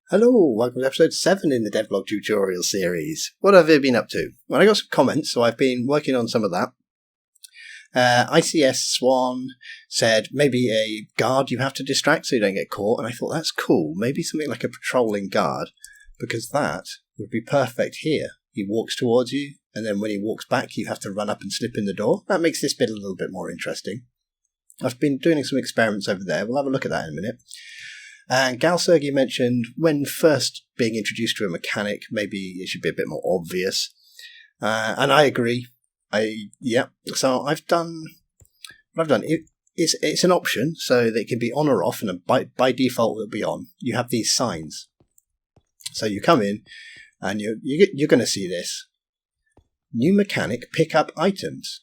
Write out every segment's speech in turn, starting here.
Hello, welcome to episode 7 in the devlog tutorial series. What have I been up to? Well, I got some comments, so I've been working on some of that. ICS Swan said maybe a guard you have to distract so you don't get caught, and I thought that's cool. Maybe something like a patrolling guard, because that would be perfect here. He walks towards you, and then when he walks back, you have to run up and slip in the door. That makes this bit a little bit more interesting. I've been doing some experiments over there. We'll have a look at that in a minute. And Galsergi mentioned when first being introduced to a mechanic, maybe it should be a bit more obvious. And I agree. So I've done what I've done. It's an option, so that it can be on or off, and by default it'll be on. You have these signs. So you come in, and you're going to see this. New mechanic, pick up items.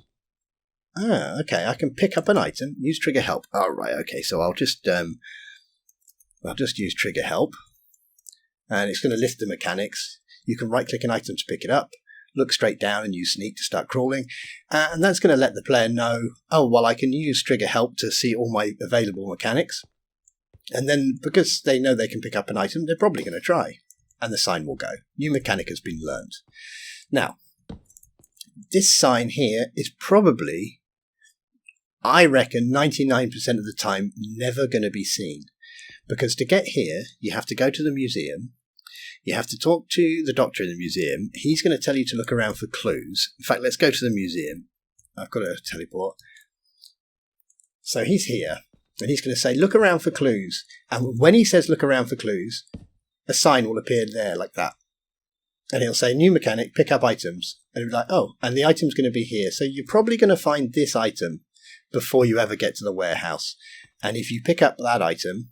Okay, I can pick up an item, use trigger help. Oh, right, okay, so I'll just use trigger help, and it's going to list the mechanics. You can right-click an item to pick it up, look straight down and use sneak to start crawling, and that's going to let the player know, oh, well, I can use trigger help to see all my available mechanics, and then because they know they can pick up an item, they're probably going to try, and the sign will go. New mechanic has been learned. Now, this sign here is probably, I reckon, 99% of the time never going to be seen. Because to get here, you have to go to the museum. You have to talk to the doctor in the museum. He's going to tell you to look around for clues. In fact, let's go to the museum. I've got a teleport. So he's here, and he's going to say, look around for clues. And when he says look around for clues, a sign will appear there like that. And he'll say, new mechanic, pick up items. And it'll be like, oh, and the item's going to be here. So you're probably going to find this item before you ever get to the warehouse. And if you pick up that item,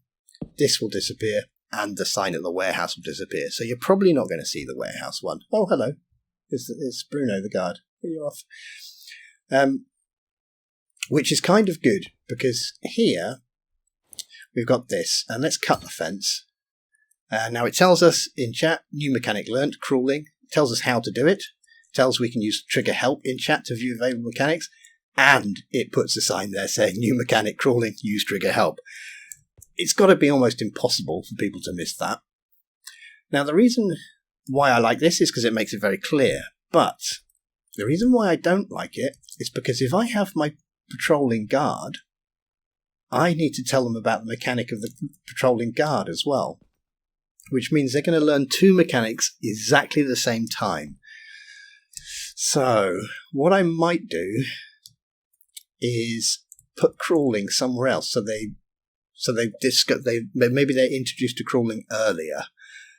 this will disappear, and the sign at the warehouse will disappear. So you're probably not going to see the warehouse one. Oh, hello. It's Bruno, the guard. Are you off? Which is kind of good, because here we've got this, and let's cut the fence. Now it tells us in chat, new mechanic learnt, crawling. It tells us how to do it. It tells we can use trigger help in chat to view available mechanics, and it puts a sign there saying new mechanic crawling, use trigger help. It's got to be almost impossible for people to miss that. Now, the reason why I like this is because it makes it very clear. But the reason why I don't like it is because if I have my patrolling guard, I need to tell them about the mechanic of the patrolling guard as well. Which means they're going to learn two mechanics exactly the same time. So, what I might do is put crawling somewhere else maybe they're introduced to crawling earlier,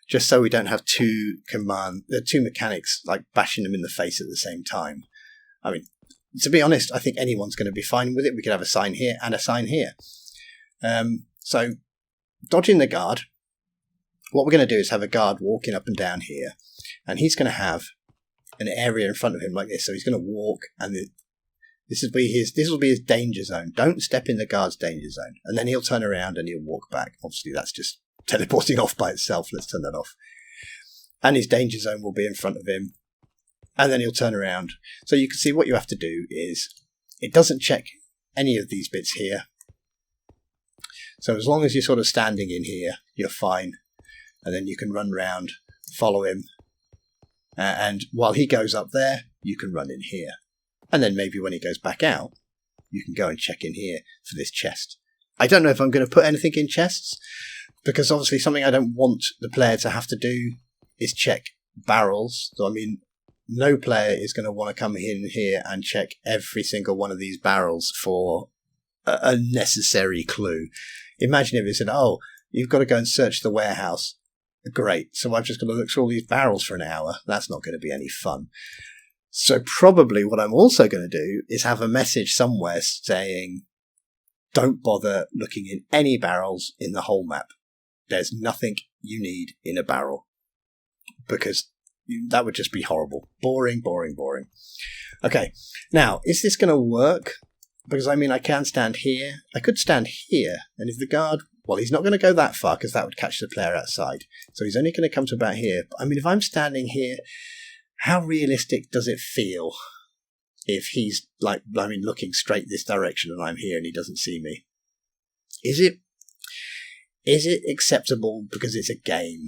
just so we don't have two mechanics like bashing them in the face at the same time. I mean, to be honest, I think anyone's going to be fine with it. We could have a sign here and a sign here. So, dodging the guard, what we're going to do is have a guard walking up and down here, and he's going to have an area in front of him like this. So he's going to walk, and this will be his danger zone. Don't step in the guard's danger zone. And then he'll turn around and he'll walk back. Obviously, that's just teleporting off by itself. Let's turn that off. And his danger zone will be in front of him. And then he'll turn around. So you can see what you have to do is it doesn't check any of these bits here. So as long as you're sort of standing in here, you're fine. And then you can run around, follow him. And while he goes up there, you can run in here. And then maybe when he goes back out, you can go and check in here for this chest. I don't know if I'm going to put anything in chests, because obviously something I don't want the player to have to do is check barrels. So, I mean, no player is going to want to come in here and check every single one of these barrels for a necessary clue. Imagine if it said, oh, you've got to go and search the warehouse. Great. So I've just got to look through all these barrels for an hour. That's not going to be any fun. So probably what I'm also going to do is have a message somewhere saying, don't bother looking in any barrels in the whole map. There's nothing you need in a barrel. Because that would just be horrible. Boring, boring, boring. Okay, now, is this going to work? Because, I mean, I can stand here. I could stand here. And if the guard, well, he's not going to go that far because that would catch the player outside. So he's only going to come to about here. But, I mean, if I'm standing here, how realistic does it feel if he's, looking straight this direction and I'm here and he doesn't see me? Is it is it acceptable because it's a game?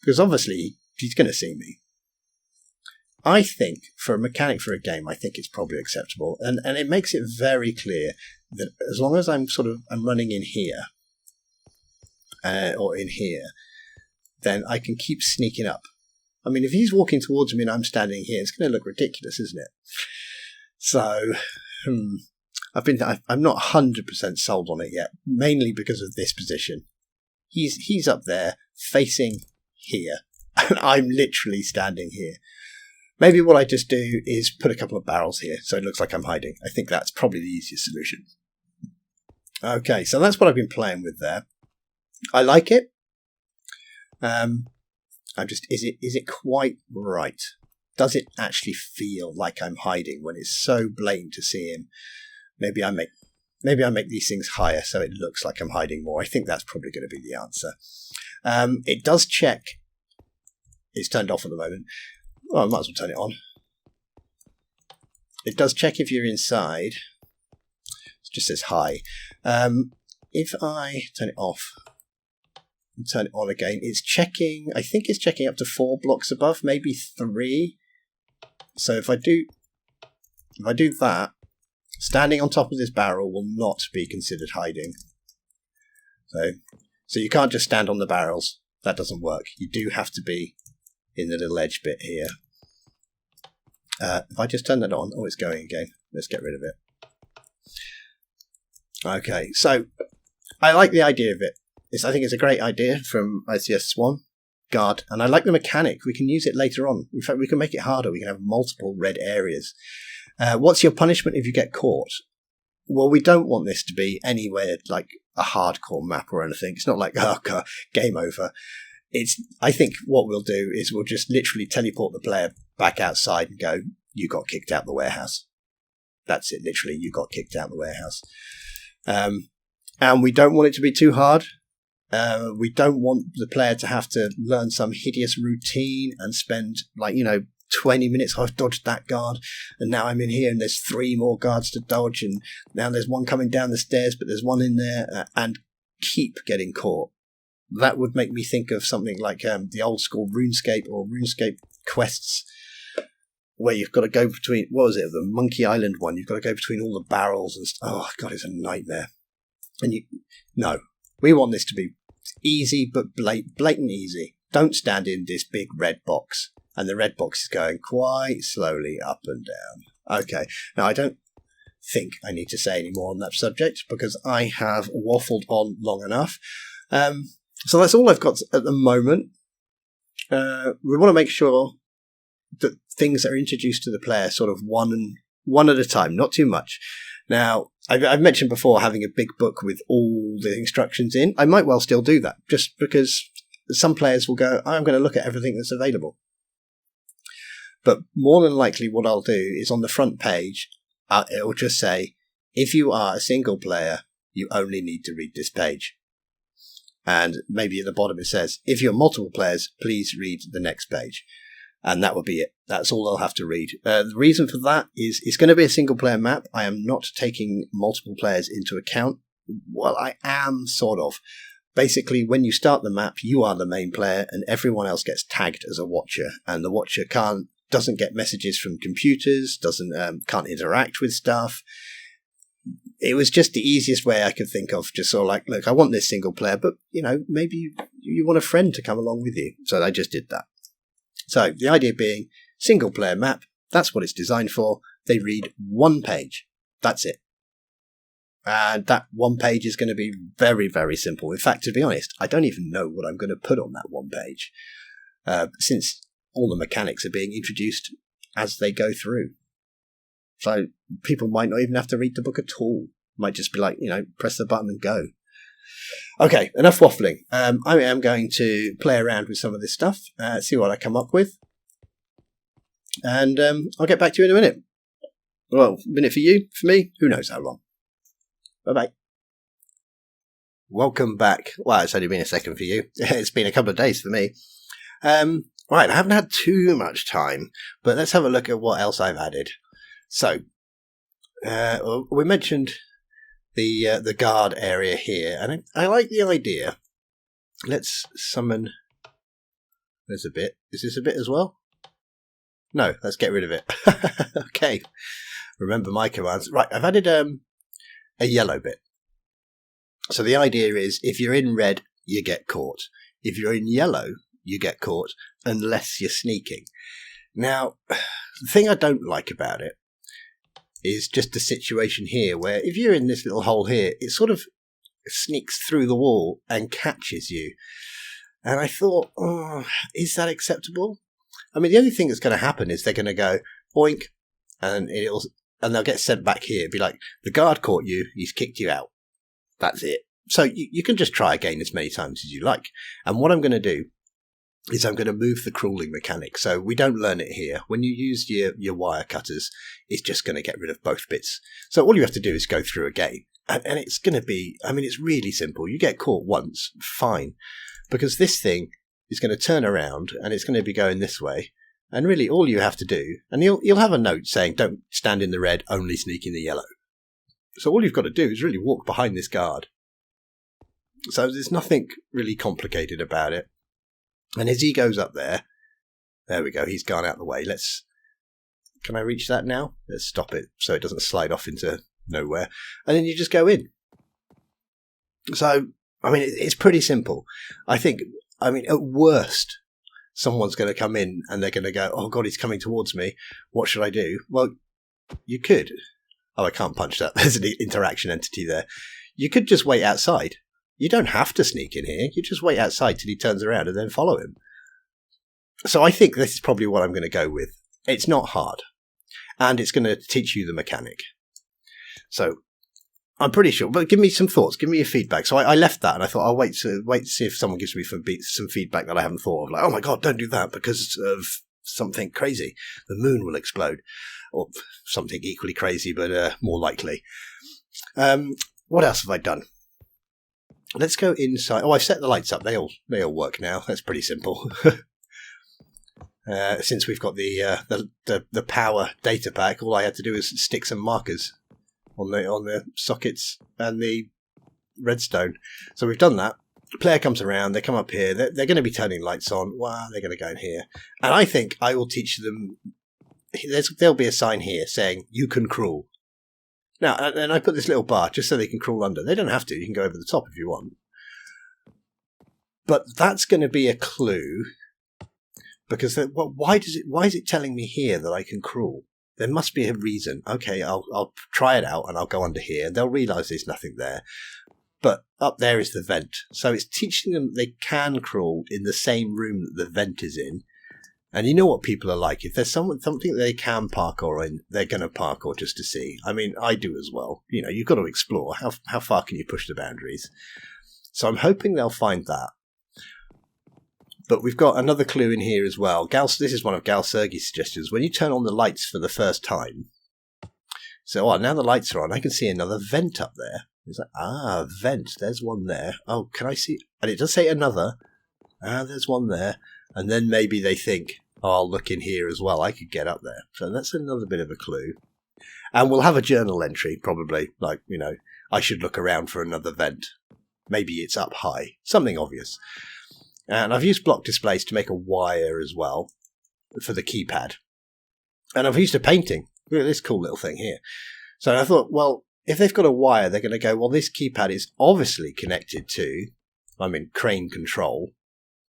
Because obviously he's going to see me. I think for a mechanic for a game, I think it's probably acceptable. And it makes it very clear that as long as I'm running in here, or in here, then I can keep sneaking up. I mean, if he's walking towards me and I'm standing here, it's going to look ridiculous, isn't it? So, I'm not 100% sold on it yet, mainly because of this position. He's up there, facing here, and I'm literally standing here. Maybe what I just do is put a couple of barrels here, so it looks like I'm hiding. I think that's probably the easiest solution. Okay, so that's what I've been playing with there. I like it. Is it quite right? Does it actually feel like I'm hiding when it's so blatant to see him? Maybe I make these things higher so it looks like I'm hiding more. I think that's probably going to be the answer. It does check. It's turned off at the moment. Well, I might as well turn it on. It does check if you're inside. It just says hi. If I turn it off and turn it on again, it's checking. I think it's checking up to 4 blocks above, maybe 3. So if I do that, standing on top of this barrel will not be considered hiding. So you can't just stand on the barrels. That doesn't work. You do have to be in the little edge bit here. If I just turn that on, oh, it's going again. Let's get rid of it. Okay, so I like the idea of it. I think it's a great idea from ICS Swan, Guard, and I like the mechanic. We can use it later on. In fact, we can make it harder. We can have multiple red areas. What's your punishment if you get caught? Well, we don't want this to be anywhere like a hardcore map or anything. It's not like, oh God, game over. I think what we'll do is we'll just literally teleport the player back outside and go, you got kicked out the warehouse. That's it, literally, you got kicked out the warehouse. And we don't want it to be too hard. We don't want the player to have to learn some hideous routine and spend 20 minutes. I've dodged that guard and now I'm in here and there's 3 more guards to dodge and now there's one coming down the stairs but there's one in there and keep getting caught. That would make me think of something like the old school RuneScape or RuneScape quests where you've got to go between, what was it, the Monkey Island one, you've got to go between all the barrels and oh God, it's a nightmare. And no, we want this to be easy but blatant easy. Don't stand in this big red box. And the red box is going quite slowly up and down. Okay, now I don't think I need to say any more on that subject because I have waffled on long enough. So that's all I've got at the moment. We want to make sure that things are introduced to the player sort of one at a time, not too much. Now, I've mentioned before having a big book with all the instructions in. I might well still do that just because some players will go, I'm going to look at everything that's available. But more than likely what I'll do is on the front page, it will just say, if you are a single player, you only need to read this page. And maybe at the bottom it says, if you're multiple players, please read the next page. And that will be it. That's all they'll have to read. The reason for that is it's going to be a single player map. I am not taking multiple players into account. Well, I am sort of. Basically, when you start the map, you are the main player and everyone else gets tagged as a watcher. And the watcher doesn't get messages from computers, can't interact with stuff. It was just the easiest way I could think of, just sort of like, look, I want this single player, but, maybe you want a friend to come along with you. So I just did that. So the idea being, single player map, that's what it's designed for. They read one page. That's it. And that one page is going to be very, very simple. In fact, to be honest, I don't even know what I'm going to put on that one page, since all the mechanics are being introduced as they go through. So people might not even have to read the book at all. Might just be like, press the button and go. Okay, enough waffling. I am going to play around with some of this stuff, see what I come up with. And I'll get back to you in a minute. Well, a minute for you, for me, who knows how long. Bye-bye. Welcome back. Well, it's only been a second for you. It's been a couple of days for me. Right, I haven't had too much time, but let's have a look at what else I've added. So, we mentioned the guard area here, and I like the idea Let's summon. There's a bit. Is this a bit as well? No, let's get rid of it. Okay. Remember my commands. Right, I've added a yellow bit. So the idea is if you're in red, you get caught. If you're in yellow, you get caught unless you're sneaking. Now, the thing I don't like about it is just the situation here where if you're in this little hole here, it sort of sneaks through the wall and catches you. And I thought, oh, is that acceptable? I mean, the only thing that's going to happen is they're going to go boink, and they'll get sent back here. It'd be like, the guard caught you, he's kicked you out. That's it. So you can just try again as many times as you like. And what I'm going to do is I'm going to move the crawling mechanic. So we don't learn it here. When you use your wire cutters, it's just going to get rid of both bits. So all you have to do is go through again. And it's going to be, I mean, it's really simple. You get caught once, fine. Because this thing is going to turn around and it's going to be going this way. And really all you have to do, and you'll have a note saying, don't stand in the red, only sneak in the yellow. So all you've got to do is really walk behind this guard. So there's nothing really complicated about it. And as he goes up there we go, he's gone out the way. Can I reach that now? Let's stop it so it doesn't slide off into nowhere. And then you just go in. So, I mean, it's pretty simple. I mean, at worst, someone's going to come in and they're going to go, oh God, he's coming towards me. What should I do? Well, you could. Oh, I can't punch that. There's an interaction entity there. You could just wait outside. You don't have to sneak in here. You just wait outside till he turns around and then follow him. So I think this is probably what I'm going to go with. It's not hard. And it's going to teach you the mechanic. So I'm pretty sure. But give me some thoughts. Give me your feedback. So I left that and I thought I'll wait to see if someone gives me some feedback that I haven't thought of. Like, oh my God, don't do that because of something crazy. The moon will explode. Or something equally crazy, but more likely. What else have I done? Let's go inside. Oh, I've set the lights up. They all work now. That's pretty simple. Since we've got the power data pack, all I had to do is stick some markers on the sockets and the redstone. So we've done that. The player comes around. They come up here. They're going to be turning lights on. Wow, they're going to go in here. And I think I will teach them. There'll be a sign here saying you can crawl. Now, and I put this little bar just so they can crawl under. They don't have to. You can go over the top if you want. But that's going to be a clue because why is it telling me here that I can crawl? There must be a reason. Okay, I'll try it out and I'll go under here. They'll realise there's nothing there. But up there is the vent. So it's teaching them they can crawl in the same room that the vent is in. And you know what people are like. If there's something they can parkour in, they're going to parkour just to see. I mean, I do as well. You know, you've got to explore. How far can you push the boundaries? So I'm hoping they'll find that. But we've got another clue in here as well. This is one of Gal Sergey's suggestions. When you turn on the lights for the first time, so now the lights are on, I can see another vent up there. It's like, vent, there's one there. Oh, can I see? And it does say another. There's one there. And then maybe they think, oh, I'll look in here as well. I could get up there. So that's another bit of a clue. And we'll have a journal entry, probably. Like, you know, I should look around for another vent. Maybe it's up high. Something obvious. And I've used block displays to make a wire as well for the keypad. And I've used a painting. Look at this cool little thing here. So I thought, well, if they've got a wire, they're going to go, well, this keypad is obviously connected to, crane control.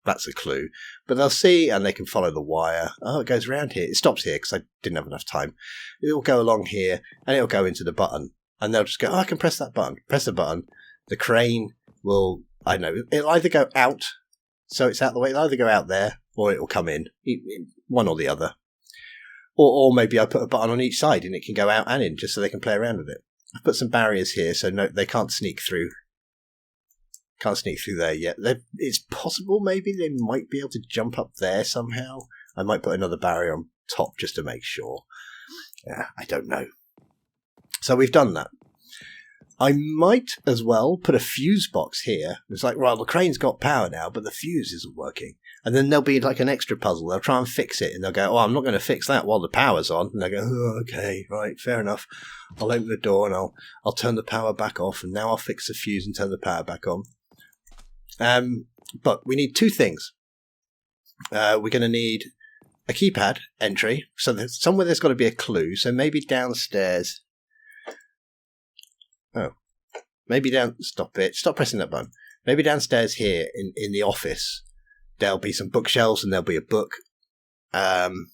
That's a clue. But they'll see and they can follow the wire. Oh, it goes around here. It stops here because I didn't have enough time. It'll go along here and it'll go into the button. And they'll just go, I can press that button. Press the button. The crane will, it'll either go out, so it's out the way. It'll either go out there or it'll come in. One or the other. Or maybe I put a button on each side and it can go out and in just so they can play around with it. I've put some barriers here so they can't sneak through. Can't sneak through there yet. It's possible maybe they might be able to jump up there somehow. I might put another barrier on top just to make sure. Yeah, I don't know. So we've done that. I might as well put a fuse box here. It's like, well, the crane's got power now, but the fuse isn't working. And then there'll be like an extra puzzle. They'll try and fix it, and they'll go, oh, I'm not going to fix that while the power's on. And they'll go, oh, okay, right, fair enough. I'll open the door and I'll turn the power back off, and now I'll fix the fuse and turn the power back on. But we need two things. We're going to need a keypad entry. So somewhere there's got to be a clue. So maybe downstairs. Oh, maybe stop it. Stop pressing that button. Maybe downstairs here in the office, there'll be some bookshelves and there'll be a book. And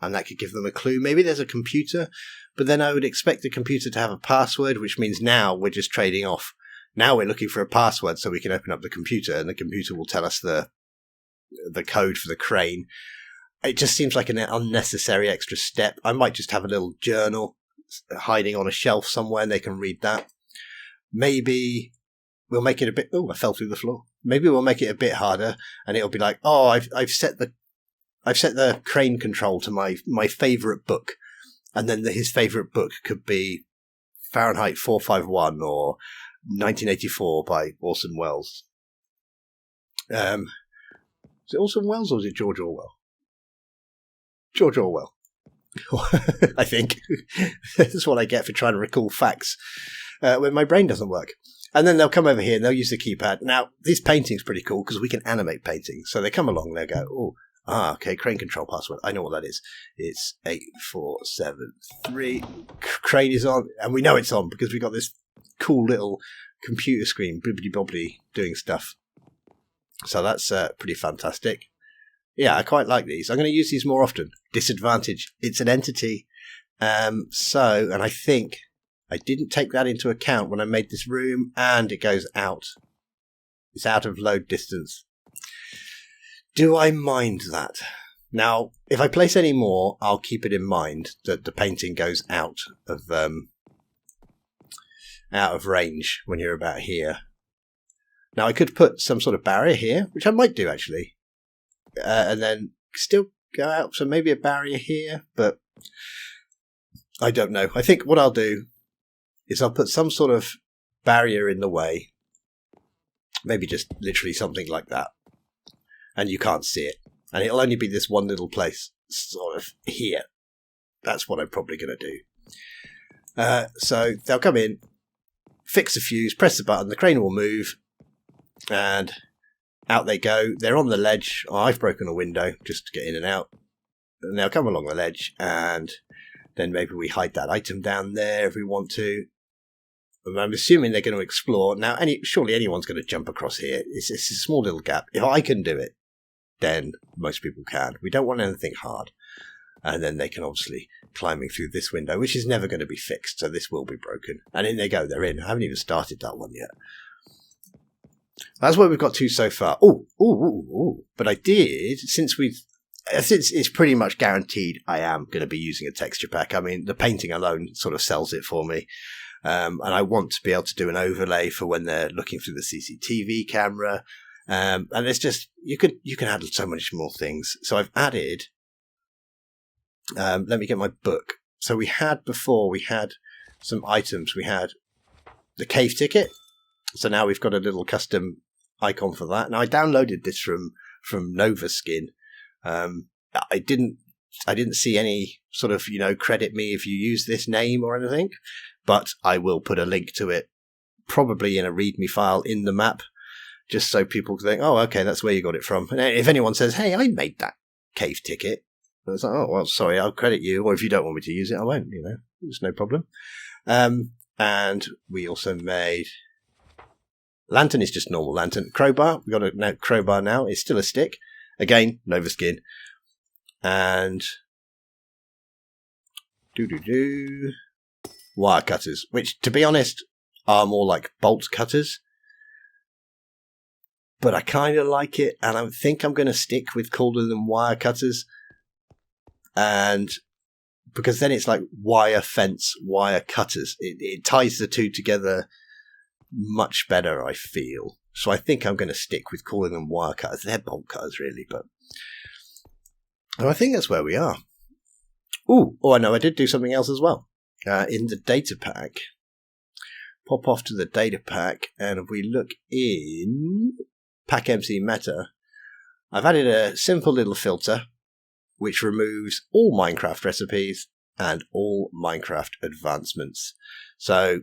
that could give them a clue. Maybe there's a computer, but then I would expect the computer to have a password, which means now we're just trading off. Now we're looking for a password so we can open up the computer, and the computer will tell us the code for the crane. It just seems like an unnecessary extra step. I might just have a little journal hiding on a shelf somewhere, and they can read that. Maybe we'll make it a bit... Oh, I fell through the floor. Maybe we'll make it a bit harder, and it'll be like, oh, I've set the crane control to my favourite book, and then his favourite book could be Fahrenheit 451 or 1984 by Orson Welles. Is it Orson Welles or is it George Orwell? George Orwell. I think. That's what I get for trying to recall facts when my brain doesn't work. And then they'll come over here and they'll use the keypad. Now, this painting's pretty cool because we can animate paintings. So they come along and they go, okay, crane control password. I know what that is. It's 8473. Crane is on. And we know it's on because we got this cool little computer screen, bibbidi-bobbidi, doing stuff. So that's pretty fantastic. Yeah, I quite like these. I'm going to use these more often. Disadvantage. It's an entity. And I think I didn't take that into account when I made this room, and it goes out. It's out of load distance. Do I mind that? Now, if I place any more, I'll keep it in mind that the painting goes out of range when you're about here. Now, I could put some sort of barrier here, which I might do actually, and then still go out. So maybe a barrier here, but I don't know. I think what I'll do is I'll put some sort of barrier in the way, maybe just literally something like that, and you can't see it, and it'll only be this one little place, sort of here. That's what I'm probably going to do. So they'll come in, fix a fuse, press the button, the crane will move, and out they go. They're on the ledge. Oh, I've broken a window just to get in and out. And they'll come along the ledge, and then maybe we hide that item down there if we want to. And I'm assuming they're going to explore. Now, surely anyone's going to jump across here. It's a small little gap. If I can do it, then most people can. We don't want anything hard. And then they can obviously climbing through this window, which is never going to be fixed, so this will be broken. And in they go. They're in. I haven't even started that one yet. That's what we've got to so far. But I did, since it's pretty much guaranteed I am going to be using a texture pack. I mean, the painting alone sort of sells it for me. And I want to be able to do an overlay for when they're looking through the CCTV camera. And it's just, you can add so much more things. So I've added, let me get my book. So we had some items. We had the cave ticket. So now we've got a little custom icon for that. Now I downloaded this from Novaskin. I didn't see any sort of, credit me if you use this name or anything, but I will put a link to it probably in a README file in the map, just so people can think, oh, okay, that's where you got it from. And if anyone says, hey, I made that cave ticket, I was like, oh, well, sorry, I'll credit you. Or if you don't want me to use it, I won't, there's no problem. And we also made... Lantern is just normal lantern. Crowbar, we've got a crowbar now. It's still a stick. Again, Novaskin. And wire cutters, which, to be honest, are more like bolt cutters. But I kind of like it, and I think I'm going to stick with calling them wire cutters. And because then it's like wire fence, wire cutters. It ties the two together much better, I feel. So I think I'm going to stick with calling them wire cutters. They're bolt cutters, really, but... And I think that's where we are. I know, I did do something else as well. In the data pack. Pop off to the data pack, and if we look in Pack MC Meta, I've added a simple little filter which removes all Minecraft recipes and all Minecraft advancements. So,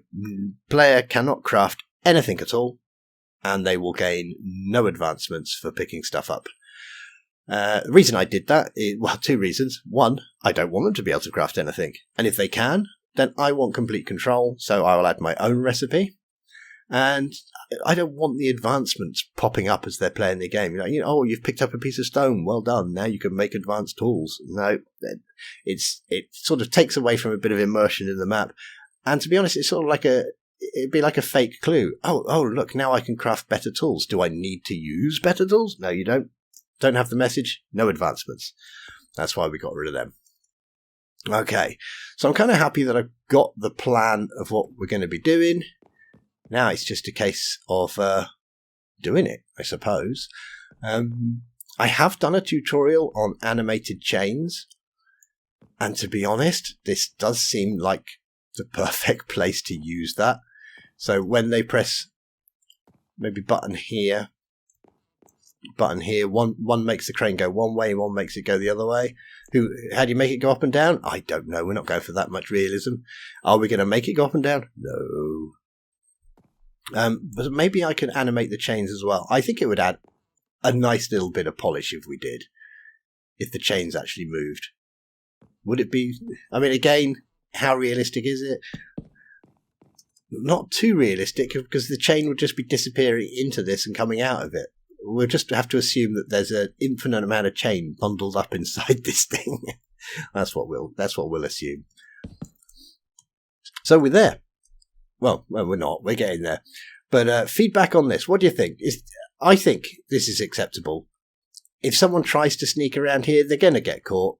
player cannot craft anything at all and they will gain no advancements for picking stuff up. The reason I did that is, well, two reasons. One, I don't want them to be able to craft anything. And if they can, then I want complete control, so I will add my own recipe. And I don't want the advancements popping up as they're playing the game. Oh, you've picked up a piece of stone. Well done. Now you can make advanced tools. No, it sort of takes away from a bit of immersion in the map. And to be honest, it's sort of like it'd be like a fake clue. Oh, look, now I can craft better tools. Do I need to use better tools? No, you don't. Don't have the message. No advancements. That's why we got rid of them. Okay, so I'm kind of happy that I've got the plan of what we're going to be doing. Now it's just a case of doing it, I suppose. I have done a tutorial on animated chains, and to be honest, this does seem like the perfect place to use that. So when they press maybe button here, one makes the crane go one way, one makes it go the other way. How do you make it go up and down? I don't know. We're not going for that much realism. Are we going to make it go up and down? No. But maybe I can animate the chains as well. I think it would add a nice little bit of polish if we did. If the chains actually moved. Would it be... I mean, again, how realistic is it? Not too realistic, because the chain would just be disappearing into this and coming out of it. We'll just have to assume that there's an infinite amount of chain bundled up inside this thing. That's what we'll assume. So we're there. Well, we're not. We're getting there. But feedback on this. What do you think? I think this is acceptable. If someone tries to sneak around here, they're going to get caught.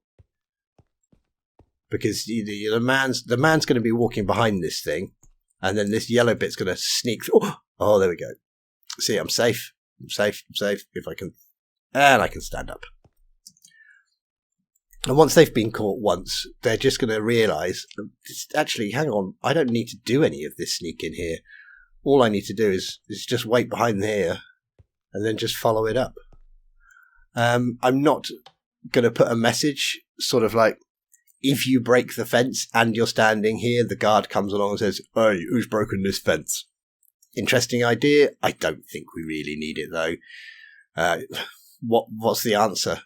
Because the man's going to be walking behind this thing, and then this yellow bit's going to sneak through. Oh, there we go. See, I'm safe. I'm safe if I can. And I can stand up. And once they've been caught once, they're just going to realise, actually, hang on, I don't need to do any of this sneak in here. All I need to do is just wait behind here and then just follow it up. I'm not going to put a message sort of like, if you break the fence and you're standing here, the guard comes along and says, "Hey, who's broken this fence?" Interesting idea. I don't think we really need it, though. What's the answer?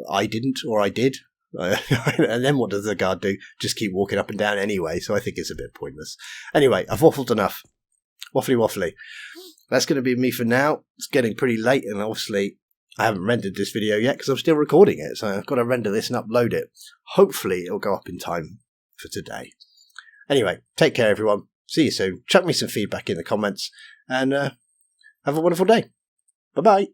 I didn't, or I did? And then what does the guard do? Just keep walking up and down anyway, so I think it's a bit pointless. Anyway, I've waffled enough. Waffly. That's going to be me for now. It's getting pretty late, and obviously I haven't rendered this video yet because I'm still recording it, so I've got to render this and upload it. Hopefully it'll go up in time for today. Anyway, take care, everyone. See you soon. Chuck me some feedback in the comments, and have a wonderful day. Bye-bye.